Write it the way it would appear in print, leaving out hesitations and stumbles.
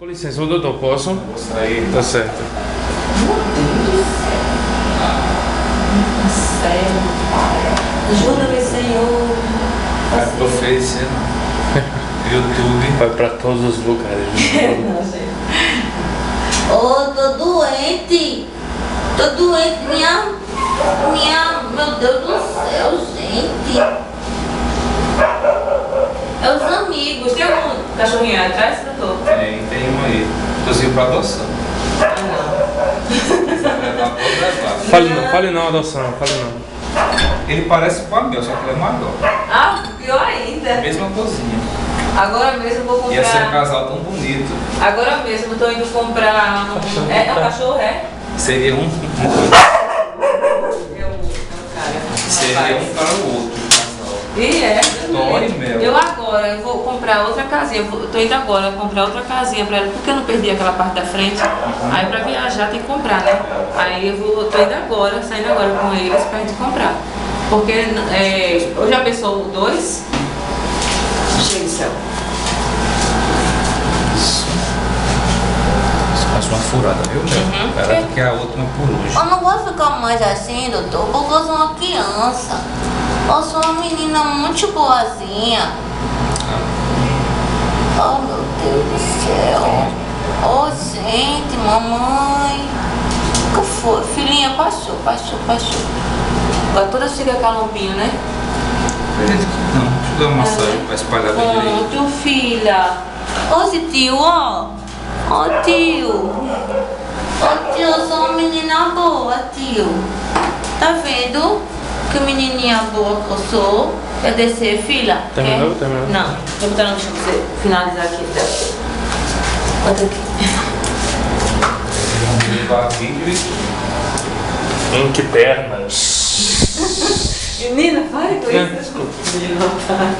Com licença, doutor, posso? Vou sair. Tá certo. Sério, Pai. Ajuda-me, Senhor. Vai pro Face, YouTube. Vai pra todos os lugares. Ô, tô doente. Tô doente. Meu Deus do céu, gente. É os amigos. Tem algum cachorrinho aí atrás, doutor? Tem um aí. Inclusive pra adoção. Fale não, adoção, fale não. Ele parece com a meu, só que ele é maior. Ah, pior ainda. Mesma cozinha. Agora mesmo eu vou comprar. Ia ser um casal tão bonito. Agora mesmo eu tô indo comprar um. É um cachorro, é? Seria um Cara. seria um para o outro casal. E é. Dói, Mel. Eu vou comprar outra casinha. Eu tô indo agora comprar outra casinha pra ela, porque eu não perdi aquela parte da frente. Aí pra viajar tem que comprar, né? Aí tô indo agora, saindo agora com eles pra gente comprar. Porque eu já pensou dois? Gente do céu. Isso faz uma furada, viu, Mel? Ela que a última por hoje. Eu não vou ficar mais assim, doutor, porque eu sou uma criança. Eu sou uma menina muito boazinha. Oh, meu Deus do céu. Oh, gente, mamãe. O que foi? Filhinha, passou. Agora toda chega calombinho, né? Acredito que não. Deixa eu dar uma massagem pra espalhar bem direito. Pronto, filha. Ô, tio, ó. Ó, tio. Ô, tio, eu sou uma menina boa, tio. Tá vendo? Que menininha boa que eu sou. Quer descer, filha? Terminou? Quer? Terminou. Não. Vou botar no chão pra você finalizar aqui. Bota aqui. Vamos gravar vídeo e Que pernas. Menina, para com Não, isso. desculpa. Menina, para.